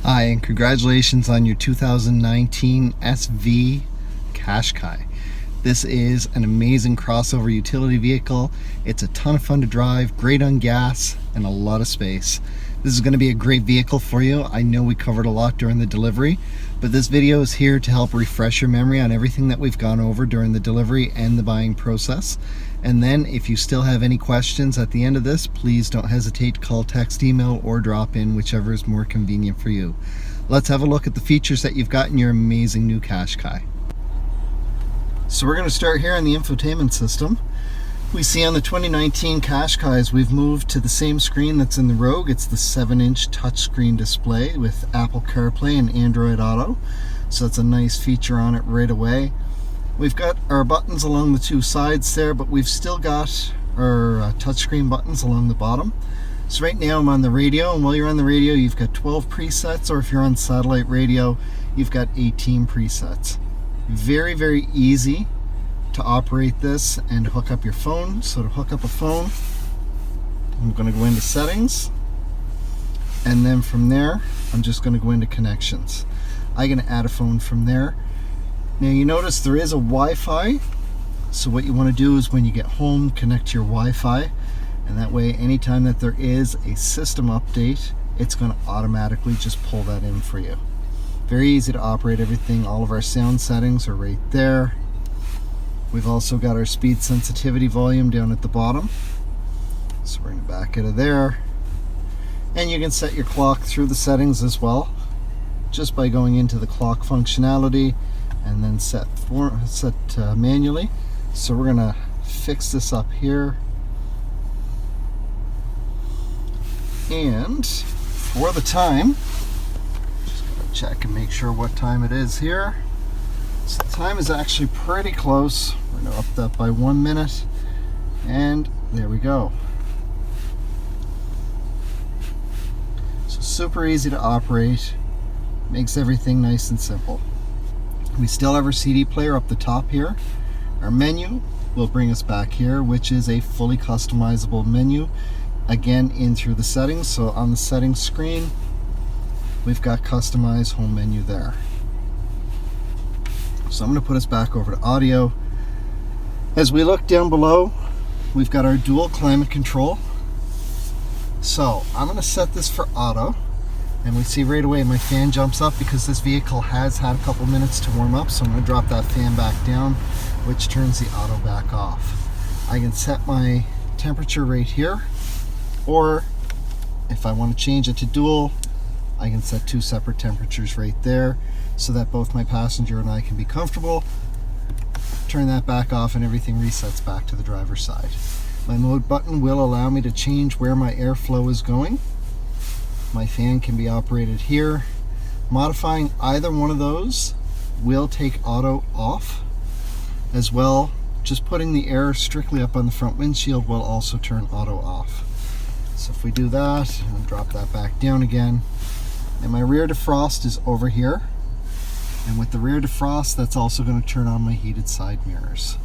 Hi, and congratulations on your 2019 SV Qashqai. This is an amazing crossover utility vehicle. It's a ton of fun to drive, great on gas, and a lot of space. This is going to be a great vehicle for you. I know we covered a lot during the delivery, but this video is here to help refresh your memory on everything that we've gone over during the delivery and the buying process. And then if you still have any questions at the end of this, please don't hesitate to call, text, email, or drop in, whichever is more convenient for you. Let's have a look at the features that you've got in your amazing new Qashqai. So we're going to start here on the infotainment system. We see on the 2019 Qashqais we've moved to the same screen that's in the Rogue. It's the 7-inch touchscreen display with Apple CarPlay and Android Auto. So that's a nice feature on it right away. We've got our buttons along the two sides there, but we've still got our touchscreen buttons along the bottom. So right now I'm on the radio, and while you're on the radio you've got 12 presets, or if you're on satellite radio you've got 18 presets. Very, very easy to operate this and hook up your phone. So to hook up a phone, I'm going to go into settings, and then from there I'm just going to go into connections. I'm going to add a phone from there. Now you notice there is a Wi-Fi, so what you want to do is when you get home, connect to your Wi-Fi, and that way anytime that there is a system update, it's going to automatically just pull that in for you. Very easy to operate everything. All of our sound settings are right there. We've also got our speed sensitivity volume down at the bottom, so we're going to back out of there. And you can set your clock through the settings as well, just by going into the clock functionality and then set manually. So we're going to fix this up here, and for the time, just going to check and make sure what time it is here. So the time is actually pretty close. We're going to up that by 1 minute, and there we go. So super easy to operate, makes everything nice and simple. We still have our CD player up the top here. Our menu will bring us back here, which is a fully customizable menu, again in through the settings. So on the settings screen we've got customize home menu there. So I'm going to put us back over to audio. As we look down below, we've got our dual climate control. So I'm going to set this for auto, and we see right away my fan jumps up because this vehicle has had a couple minutes to warm up. So I'm going to drop that fan back down, which turns the auto back off. I can set my temperature right here, or if I want to change it to dual, I can set two separate temperatures right there so that both my passenger and I can be comfortable. Turn that back off and everything resets back to the driver's side. My mode button will allow me to change where my airflow is going. My fan can be operated here. Modifying either one of those will take auto off as well. Just putting the air strictly up on the front windshield will also turn auto off. So if we do that and drop that back down again, and my rear defrost is over here, and with the rear defrost that's also going to turn on my heated side mirrors.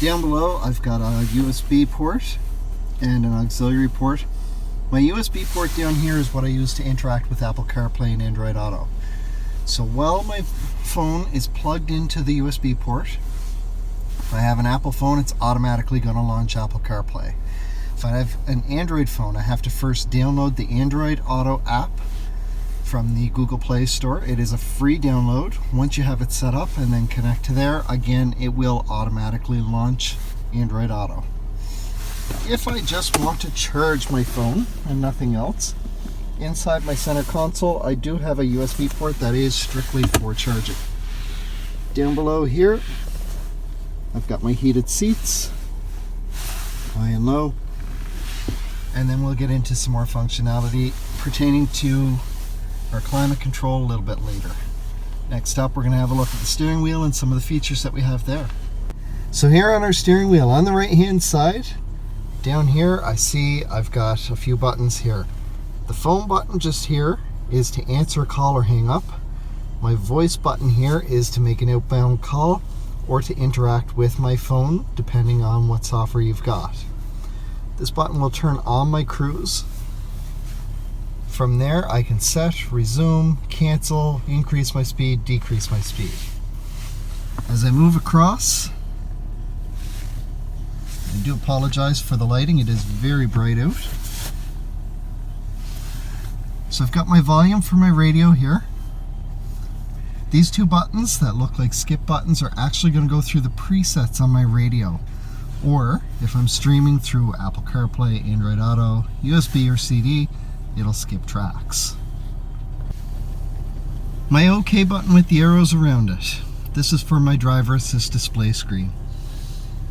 Down below I've got a USB port and an auxiliary port. My USB port down here is what I use to interact with Apple CarPlay and Android Auto. So while my phone is plugged into the USB port, if I have an Apple phone, it's automatically going to launch Apple CarPlay. If I have an Android phone, I have to first download the Android Auto app from the Google Play Store. It is a free download. Once you have it set up and then connect to there, again, it will automatically launch Android Auto. If I just want to charge my phone and nothing else, inside my center console I do have a USB port that is strictly for charging. Down below here I've got my heated seats, high and low, and then we'll get into some more functionality pertaining to our climate control a little bit later. Next up, we're going to have a look at the steering wheel and some of the features that we have there. So here on our steering wheel, on the right hand side, down here I see I've got a few buttons here. The phone button just here is to answer a call or hang up. My voice button here is to make an outbound call or to interact with my phone, depending on what software you've got. This button will turn on my cruise. From there, I can set, resume, cancel, increase my speed, decrease my speed. As I move across, I do apologize for the lighting, it is very bright out. So I've got my volume for my radio here. These two buttons that look like skip buttons are actually going to go through the presets on my radio. Or if I'm streaming through Apple CarPlay, Android Auto, USB or CD, it'll skip tracks. My OK button with the arrows around it. This is for my driver assist display screen.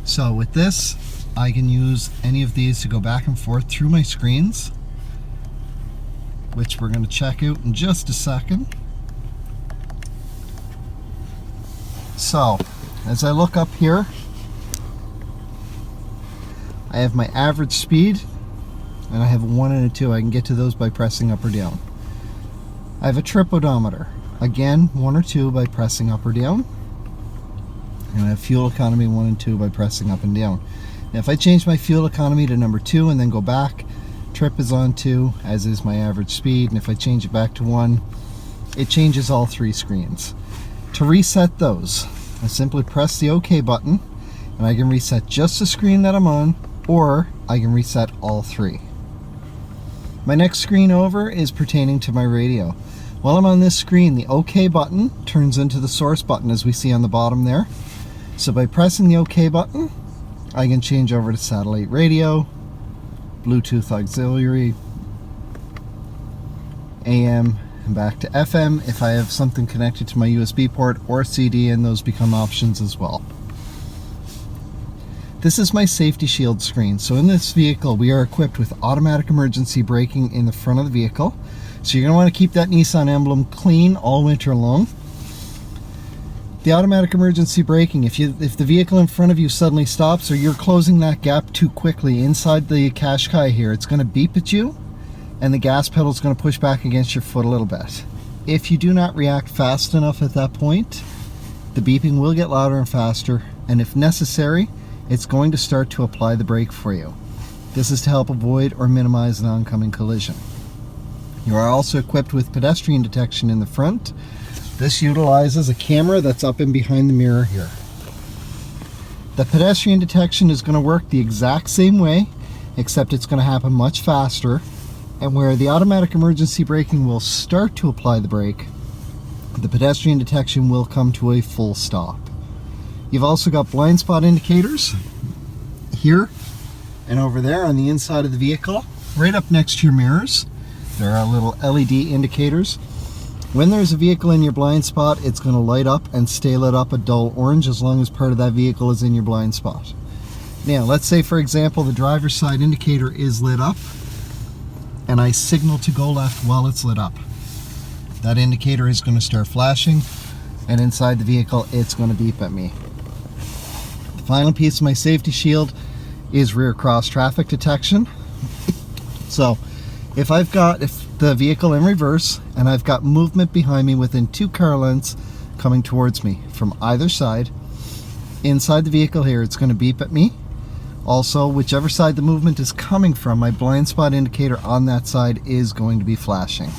So with this, I can use any of these to go back and forth through my screens, which we're going to check out in just a second. So, as I look up here, I have my average speed, and I have a 1 and a 2. I can get to those by pressing up or down. I have a trip odometer. Again, 1 or 2 by pressing up or down. And I have fuel economy 1 and 2 by pressing up and down. Now if I change my fuel economy to number 2 and then go back, trip is on 2, as is my average speed. And if I change it back to 1, it changes all 3 screens. To reset those, I simply press the OK button, and I can reset just the screen that I'm on, or I can reset all 3. My next screen over is pertaining to my radio. While I'm on this screen, the OK button turns into the source button, as we see on the bottom there. So by pressing the OK button, I can change over to satellite radio, Bluetooth auxiliary, AM, and back to FM if I have something connected to my USB port or CD, and those become options as well. This is my safety shield screen. So in this vehicle, we are equipped with automatic emergency braking in the front of the vehicle. So you're going to want to keep that Nissan emblem clean all winter long. The automatic emergency braking, if the vehicle in front of you suddenly stops or you're closing that gap too quickly inside the Qashqai here, it's going to beep at you, and the gas pedal is going to push back against your foot a little bit. If you do not react fast enough at that point, the beeping will get louder and faster, and if necessary, it's going to start to apply the brake for you. This is to help avoid or minimize an oncoming collision. You are also equipped with pedestrian detection in the front. This utilizes a camera that's up and behind the mirror here. The pedestrian detection is going to work the exact same way, except it's going to happen much faster. And where the automatic emergency braking will start to apply the brake, the pedestrian detection will come to a full stop. You've also got blind spot indicators here and over there on the inside of the vehicle, right up next to your mirrors. There are little LED indicators. When there's a vehicle in your blind spot, it's going to light up and stay lit up a dull orange as long as part of that vehicle is in your blind spot. Now, let's say, for example, the driver's side indicator is lit up, and I signal to go left while it's lit up. That indicator is going to start flashing, and inside the vehicle, it's going to beep at me. The final piece of my safety shield is rear cross traffic detection. So, if the vehicle in reverse and I've got movement behind me within 2 car lengths coming towards me from either side, inside the vehicle here, it's going to beep at me. Also, whichever side the movement is coming from, my blind spot indicator on that side is going to be flashing.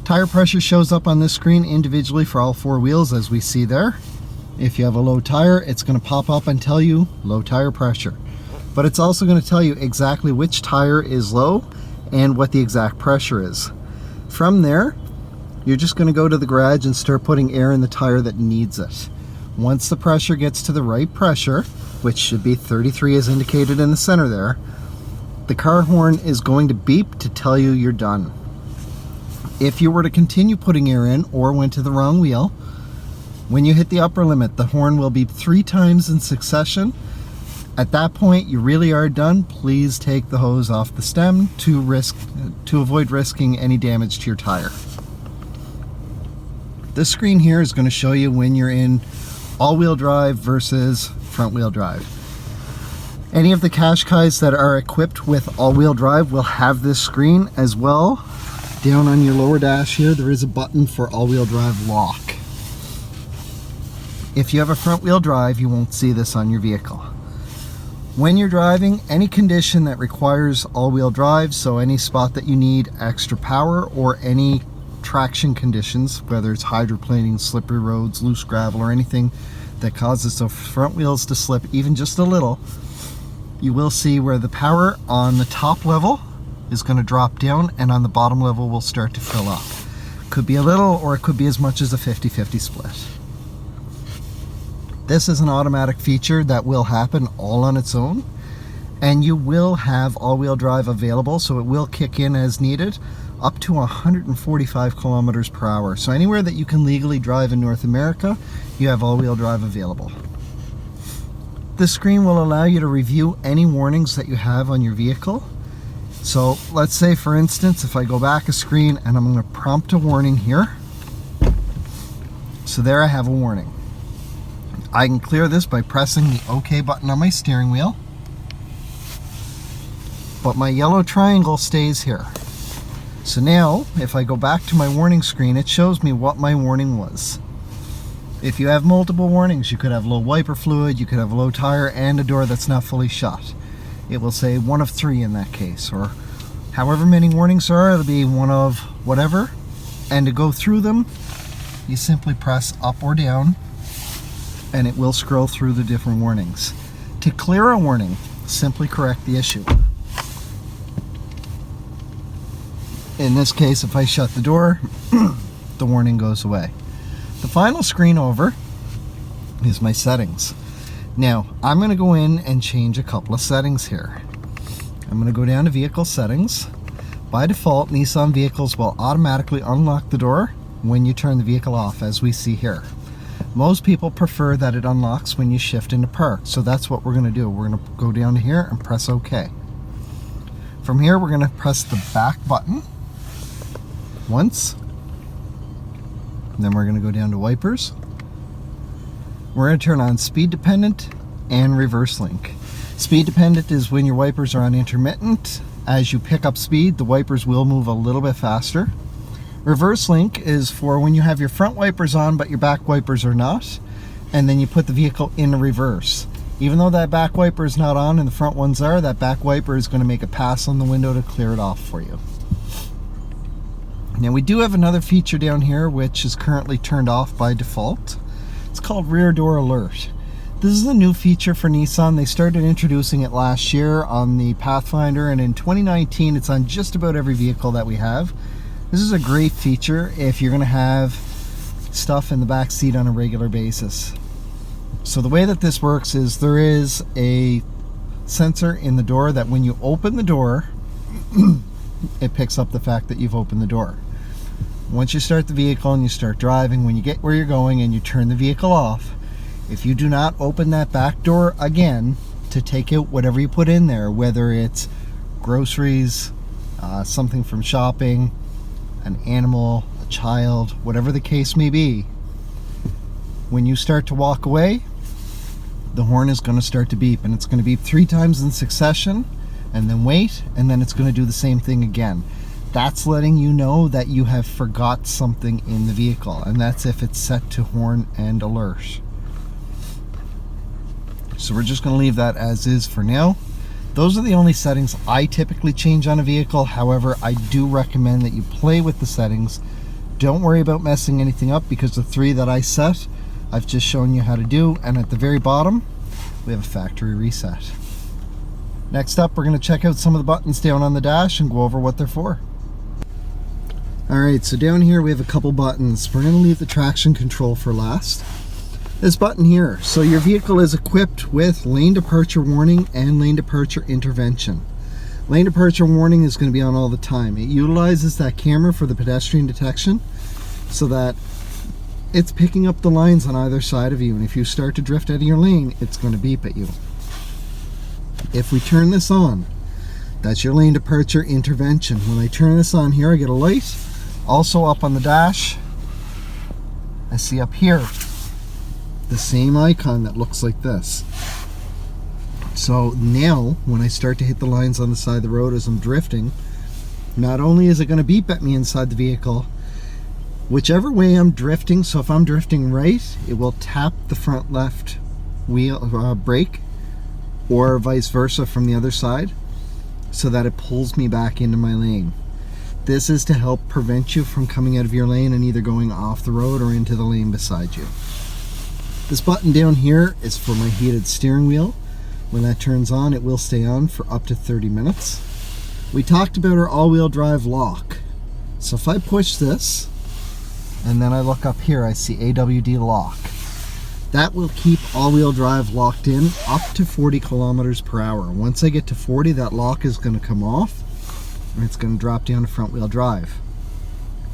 Tire pressure shows up on this screen individually for all 4 wheels, as we see there. If you have a low tire, it's going to pop up and tell you low tire pressure. But it's also going to tell you exactly which tire is low and what the exact pressure is. From there, you're just going to go to the garage and start putting air in the tire that needs it. Once the pressure gets to the right pressure, which should be 33 as indicated in the center there, the car horn is going to beep to tell you you're done. If you were to continue putting air in or went to the wrong wheel, when you hit the upper limit, the horn will beep 3 times in succession. At that point, you really are done. Please take the hose off the stem to avoid risking any damage to your tire. This screen here is going to show you when you're in all-wheel drive versus front-wheel drive. Any of the Qashqais that are equipped with all-wheel drive will have this screen as well. Down on your lower dash here, there is a button for all-wheel drive lock. If you have a front-wheel drive, you won't see this on your vehicle. When you're driving, any condition that requires all-wheel drive, so any spot that you need extra power or any traction conditions, whether it's hydroplaning, slippery roads, loose gravel, or anything that causes the front wheels to slip even just a little, you will see where the power on the top level is going to drop down and on the bottom level will start to fill up. Could be a little, or it could be as much as a 50-50 split. This is an automatic feature that will happen all on its own, and you will have all-wheel drive available, so it will kick in as needed up to 145 kilometers per hour. So anywhere that you can legally drive in North America, you have all-wheel drive available. This screen will allow you to review any warnings that you have on your vehicle. So let's say, for instance, if I go back a screen and I'm going to prompt a warning here. So there I have a warning. I can clear this by pressing the OK button on my steering wheel, but my yellow triangle stays here. So now, if I go back to my warning screen, it shows me what my warning was. If you have multiple warnings, you could have low wiper fluid, you could have low tire, and a door that's not fully shut. It will say 1 of 3 in that case, or however many warnings there are, it'll be 1 of whatever. And to go through them, you simply press up or down, and it will scroll through the different warnings. To clear a warning, simply correct the issue. In this case, if I shut the door, the warning goes away. The final screen over is my settings. Now, I'm going to go in and change a couple of settings here. I'm going to go down to Vehicle Settings. By default, Nissan vehicles will automatically unlock the door when you turn the vehicle off, as we see here. Most people prefer that it unlocks when you shift into park, so that's what we're going to do. We're going to go down to here and press OK. From here, we're going to press the back button once. And then we're going to go down to wipers. We're going to turn on speed dependent and reverse link. Speed dependent is when your wipers are on intermittent. As you pick up speed, the wipers will move a little bit faster. Reverse link is for when you have your front wipers on but your back wipers are not, and then you put the vehicle in reverse. Even though that back wiper is not on and the front ones are, that back wiper is going to make a pass on the window to clear it off for you. Now we do have another feature down here which is currently turned off by default. It's called Rear Door Alert. This is a new feature for Nissan. They started introducing it last year on the Pathfinder, and in 2019 it's on just about every vehicle that we have. This is a great feature if you're going to have stuff in the back seat on a regular basis. So the way that this works is there is a sensor in the door that when you open the door, it picks up the fact that you've opened the door. Once you start the vehicle and you start driving, when you get where you're going and you turn the vehicle off, if you do not open that back door again to take out whatever you put in there, whether it's groceries, something from shopping, an animal, a child, whatever the case may be, when you start to walk away, the horn is going to start to beep, and it's going to beep 3 times in succession, and then wait, and then it's going to do the same thing again. That's letting you know that you have forgot something in the vehicle, and that's if it's set to horn and alert. So we're just going to leave that as is for now. Those are the only settings I typically change on a vehicle. However, I do recommend that you play with the settings. Don't worry about messing anything up, because the 3 that I set, I've just shown you how to do. And at the very bottom, we have a factory reset. Next up, we're going to check out some of the buttons down on the dash and go over what they're for. Alright, so down here we have a couple buttons. We're going to leave the traction control for last. This button here, so your vehicle is equipped with lane departure warning and lane departure intervention. Lane departure warning is going to be on all the time. It utilizes that camera for the pedestrian detection so that it's picking up the lines on either side of you, and if you start to drift out of your lane, it's going to beep at you. If we turn this on, that's your lane departure intervention. When I turn this on here, I get a light. Also up on the dash, I see up here the same icon that looks like this. So now when I start to hit the lines on the side of the road as I'm drifting, not only is it going to beep at me inside the vehicle, whichever way I'm drifting, so if I'm drifting right, it will tap the front left wheel brake or vice versa from the other side, so that it pulls me back into my lane. This is to help prevent you from coming out of your lane and either going off the road or into the lane beside you. This button down here is for my heated steering wheel. When that turns on, it will stay on for up to 30 minutes. We talked about our all-wheel drive lock. So if I push this, and then I look up here, I see AWD lock. That will keep all-wheel drive locked in up to 40 kilometers per hour. Once I get to 40, that lock is going to come off, and it's going to drop down to front-wheel drive.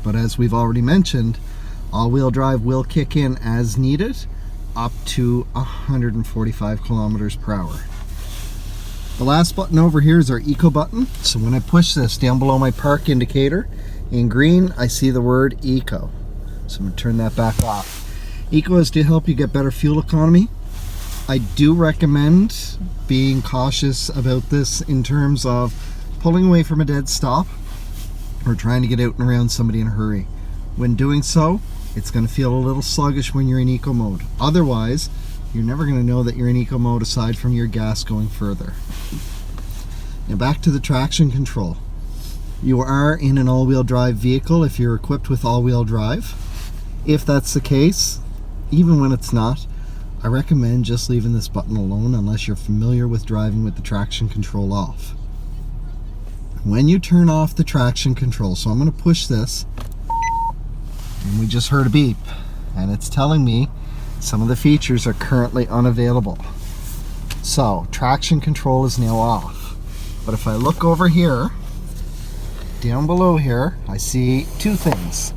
But as we've already mentioned, all-wheel drive will kick in as needed up to 145 kilometers per hour. The last button over here is our Eco button. So when I push this down below my park indicator, in green, I see the word Eco. So I'm going to turn that back off. Eco is to help you get better fuel economy. I do recommend being cautious about this in terms of pulling away from a dead stop or trying to get out and around somebody in a hurry. When doing so, it's going to feel a little sluggish when you're in Eco mode. Otherwise, you're never going to know that you're in Eco mode aside from your gas going further. Now back to the traction control. You are in an all-wheel drive vehicle if you're equipped with all-wheel drive. If that's the case, even when it's not, I recommend just leaving this button alone unless you're familiar with driving with the traction control off. When you turn off the traction control, so I'm going to push this, and we just heard a beep, and it's telling me some of the features are currently unavailable. So traction control is now off. But if I look over here, down below here, I see two things.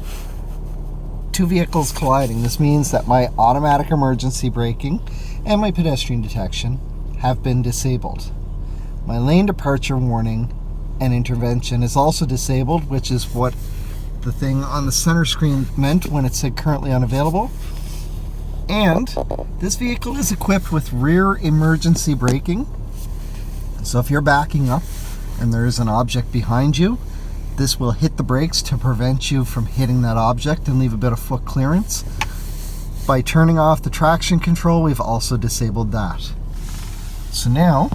Two vehicles colliding. This means that my automatic emergency braking and my pedestrian detection have been disabled. My lane departure warning and intervention is also disabled, which is what the thing on the center screen meant when it said currently unavailable. And this vehicle is equipped with rear emergency braking. So if you're backing up and there is an object behind you, this will hit the brakes to prevent you from hitting that object and leave a bit of foot clearance. By turning off the traction control, we've also disabled that. So now,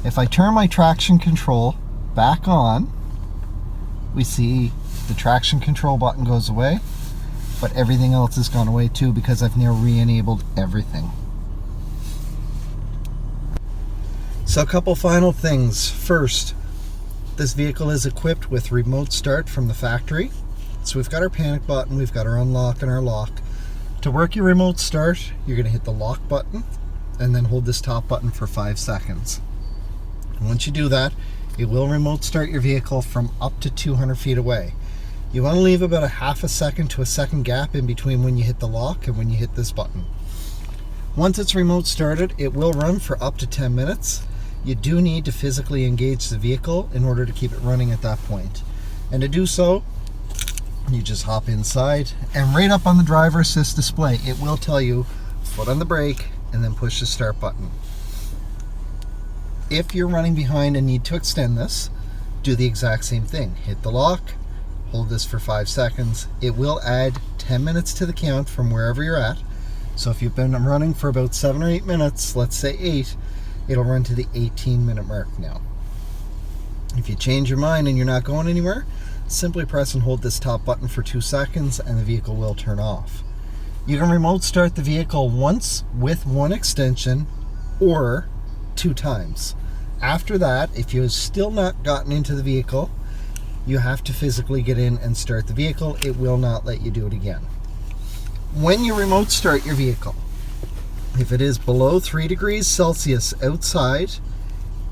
if I turn my traction control back on, we see the traction control button goes away, but everything else has gone away too because I've now re-enabled everything. So a couple final things. First, this vehicle is equipped with remote start from the factory. So we've got our panic button, we've got our unlock and our lock. To work your remote start, you're going to hit the lock button and then hold this top button for 5 seconds. And once you do that, it will remote start your vehicle from up to 200 feet away. You want to leave about a half a second to a second gap in between when you hit the lock and when you hit this button. Once it's remote started, it will run for up to 10 minutes. You do need to physically engage the vehicle in order to keep it running at that point. And to do so, you just hop inside, and right up on the driver assist display, it will tell you foot on the brake and then push the start button. If you're running behind and need to extend this, do the exact same thing. Hit the lock, hold this for 5 seconds. It will add 10 minutes to the count from wherever you're at. So if you've been running for about 7 or 8 minutes, let's say 8, it'll run to the 18-minute mark now. If you change your mind and you're not going anywhere, simply press and hold this top button for 2 seconds and the vehicle will turn off. You can remote start the vehicle once with one extension or 2 times. After that, if you've still not gotten into the vehicle, you have to physically get in and start the vehicle. It will not let you do it again. When you remote start your vehicle, if it is below 3 degrees Celsius outside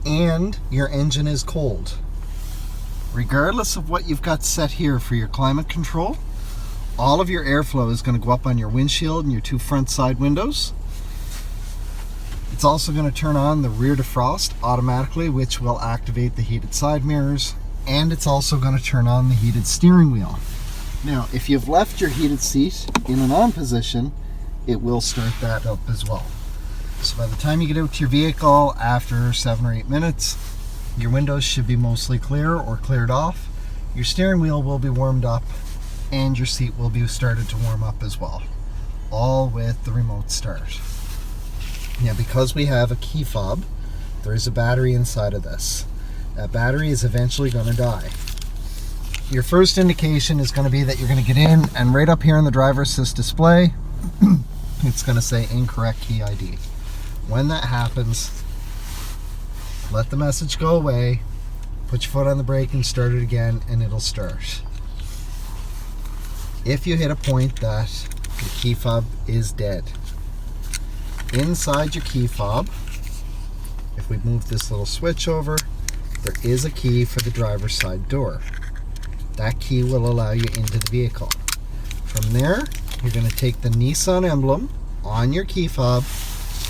and your engine is cold, regardless of what you've got set here for your climate control, all of your airflow is going to go up on your windshield and your 2 front side windows. It's also going to turn on the rear defrost automatically, which will activate the heated side mirrors, and it's also going to turn on the heated steering wheel. Now, if you've left your heated seat in an on position, it will start that up as well. So by the time you get out to your vehicle after 7 or 8 minutes, your windows should be mostly clear or cleared off. Your steering wheel will be warmed up and your seat will be started to warm up as well, all with the remote start. Now, because we have a key fob there is a battery inside of this. That battery is eventually going to die. Your first indication is going to be that you're going to get in, and right up here in the driver's assist display, it's going to say incorrect key ID. When that happens, let the message go away, put your foot on the brake and start it again, and it'll start. If you hit a point that the key fob is dead, inside your key fob, if we move this little switch over, there is a key for the driver's side door. That key will allow you into the vehicle. From there, you're going to take the Nissan emblem on your key fob,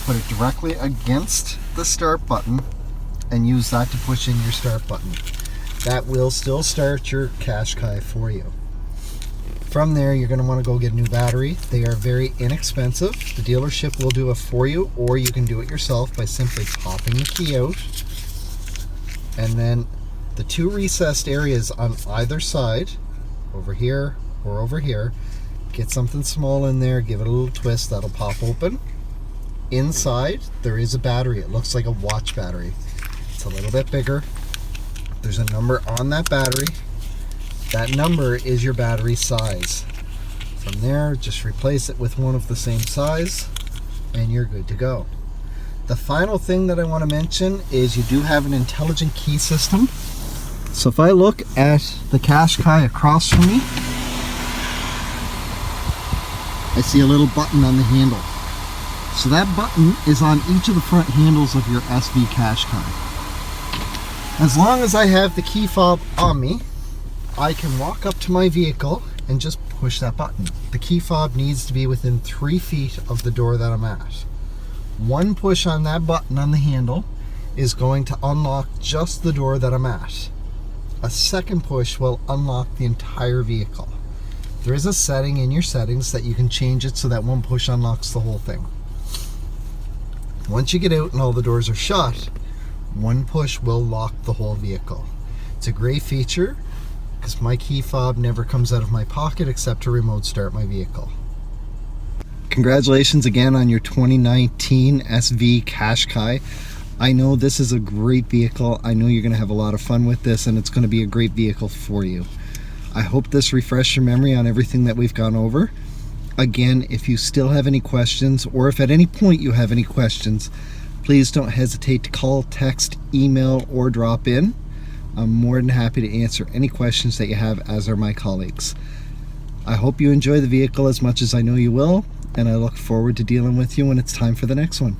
put it directly against the start button, and use that to push in your start button. That will still start your Qashqai for you. From there, you're going to want to go get a new battery. They are very inexpensive. The dealership will do it for you, or you can do it yourself by simply popping the key out. And then the two recessed areas on either side, over here or over here, get something small in there, give it a little twist, that'll pop open. Inside, there is a battery. It looks like a watch battery. It's a little bit bigger. There's a number on that battery. That number is your battery size. From there, just replace it with one of the same size, and you're good to go. The final thing that I want to mention is you do have an intelligent key system. So if I look at the Qashqai across from me, I see a little button on the handle. So that button is on each of the front handles of your SV Qashqai. As long as I have the key fob on me, I can walk up to my vehicle and just push that button. The key fob needs to be within 3 feet of the door that I'm at. One push on that button on the handle is going to unlock just the door that I'm at. A second push will unlock the entire vehicle. There is a setting in your settings that you can change it so that one push unlocks the whole thing. Once you get out and all the doors are shut, one push will lock the whole vehicle. It's a great feature because my key fob never comes out of my pocket except to remote start my vehicle. Congratulations again on your 2019 SV Qashqai. I know this is a great vehicle. I know you're going to have a lot of fun with this, and it's going to be a great vehicle for you. I hope this refreshed your memory on everything that we've gone over. Again, if you still have any questions, or if at any point you have any questions, please don't hesitate to call, text, email, or drop in. I'm more than happy to answer any questions that you have, as are my colleagues. I hope you enjoy the vehicle as much as I know you will, and I look forward to dealing with you when it's time for the next one.